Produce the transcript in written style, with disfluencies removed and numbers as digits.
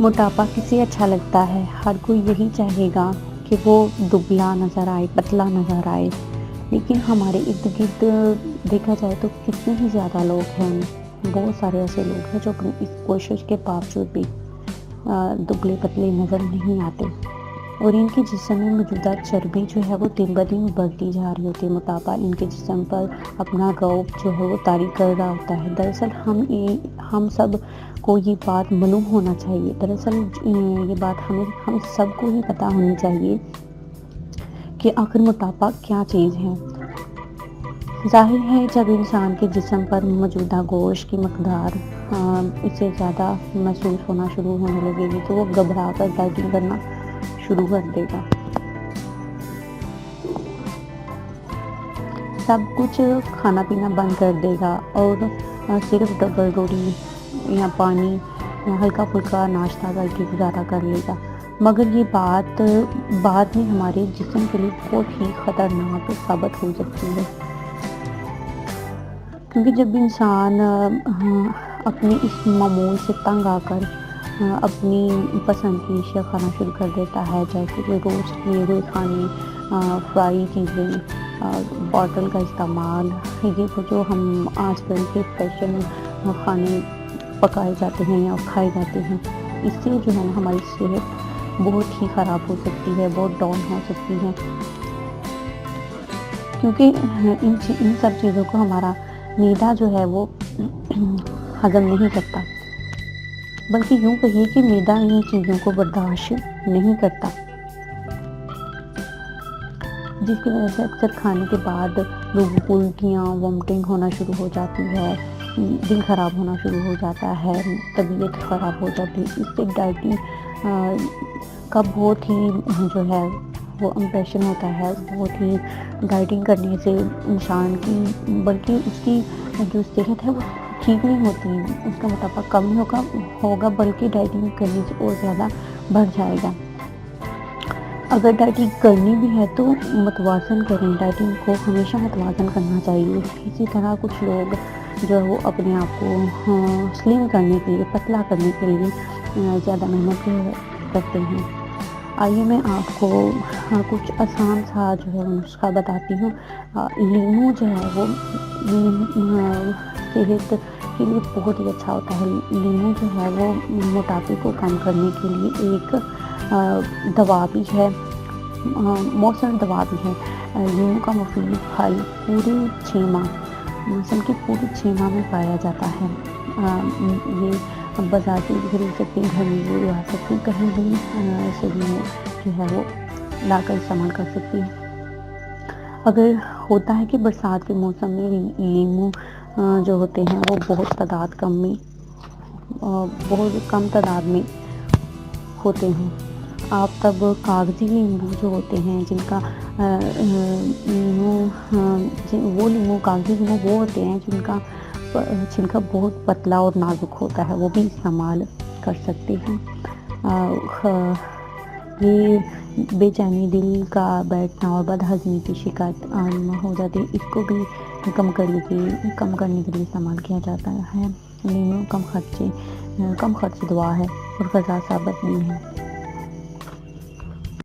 موٹاپا کسے اچھا لگتا ہے؟ ہر کوئی یہی چاہے گا کہ وہ دبلا نظر آئے، پتلا نظر آئے، لیکن ہمارے ارد گرد دیکھا جائے تو کتنے ہی زیادہ لوگ ہیں، بہت سارے ایسے لوگ ہیں جو اپنی اس کوشش کے باوجود بھی دبلے پتلے نظر نہیں آتے، اور ان کے جسم میں موجودہ چربی جو ہے وہ دن بدن بڑھتی جا رہی ہوتی ہے۔ موٹاپا ان کے جسم پر اپنا رعب جو ہے وہ طاری کر رہا ہوتا ہے۔ دراصل ہم سب کو یہ بات معلوم ہونا چاہیے، دراصل یہ بات ہم سب کو ہی پتہ ہونی چاہیے کہ آخر موٹاپا کیا چیز ہے۔ ظاہر ہے جب انسان کے جسم پر موجودہ گوشت کی مقدار اس سے زیادہ محسوس ہونا شروع ہونے لگے گی تو وہ گھبرا کر ڈائٹنگ کرنا شروع کر دے گا، سب کچھ کھانا پینا بند کر دے گا اور صرف ڈبل روٹی یا پانی یا ہلکا پھلکا ناشتہ کر کے گزارا کر لے گا، مگر یہ بات بعد میں ہمارے جسم کے لیے بہت ہی خطرناک ثابت ہو سکتی ہے، کیونکہ جب انسان اپنی اس معمول سے تنگ آ کر اپنی پسند کی اشیاء کھانا شروع کر دیتا ہے، جیسے کہ روسٹ کیے ہوئے کھانے، فرائی چیزیں، بوٹل کا استعمال، یہ جو ہم آج کل کے فیشن کھانے پکائے جاتے ہیں یا کھائے جاتے ہیں، اس سے جو ہے نا ہماری صحت بہت ہی خراب ہو سکتی ہے، بہت ڈاؤن ہو سکتی ہے، کیونکہ ان سب چیزوں کو ہمارا معدہ جو ہے وہ ہضم نہیں کرتا، بلکہ یوں کہیے کہ معدہ ان چیزوں کو برداشت نہیں کرتا، جس کی وجہ سے اکثر کھانے کے بعد لوگوں کو الٹیاں، وامٹنگ ہونا شروع ہو جاتی ہے، دل خراب ہونا شروع ہو جاتا ہے، طبیعت خراب ہو جاتی ہے۔ اس سے ڈائٹنگ کا بہت ہی جو ہے وہ امپریشن ہوتا ہے، بہت ہی ڈائٹنگ کرنے سے انسان کی بلکہ اس کی جو صحت ہے وہ ٹھیک نہیں ہوتی، اس کا موٹاپا کم ہوگا بلکہ ڈائٹنگ کرنے سے اور زیادہ بڑھ جائے گا۔ اگر ڈائٹنگ کرنی بھی ہے تو متوازن کریں، ڈائٹنگ کو ہمیشہ متوازن کرنا چاہیے۔ اسی طرح کچھ لوگ جو ہے وہ اپنے آپ کو سلم کرنے کے لیے، پتلا کرنے کے لیے زیادہ محنت کرتے ہیں۔ آئیے میں آپ کو کچھ آسان سا جو ہے نسخہ بتاتی ہوں۔ لیموں جو ہے وہ صحت کے لیے بہت ہی اچھا ہوتا ہے۔ لیموں جو ہے وہ موٹاپے کو کم کرنے کے لیے ایک دوا بھی ہے، مؤثر دوا بھی ہے۔ لیموں کا مفید پھل پورے 6 ماہ، موسم کے پورے 6 ماہ میں پایا جاتا ہے۔ یہ بازار سے بھی خرید سکتے ہیں، گھر میں بھی لا سکتے ہیں، کہیں بھی سے لیموں جو ہے وہ لا کر استعمال کر سکتے ہیں۔ اگر ہوتا ہے کہ برسات کے موسم میں لیموں جو ہوتے ہیں وہ بہت کم تعداد میں ہوتے ہیں، آپ تب کاغذی لیموں جو ہوتے ہیں وہ لیموں کاغذی لیموں وہ ہوتے ہیں جن کا بہت پتلا اور نازک ہوتا ہے، وہ بھی استعمال کر سکتے ہیں۔ یہ بے چینی، دل کا بیٹھنا اور بد ہضمی کی شکایت عام ہو جاتی ہے، اس کو بھی کم کرنے کے لیے استعمال کیا جاتا ہے۔ لیموں کم خرچ دوا ہے اور غذا ثابت بھی ہے۔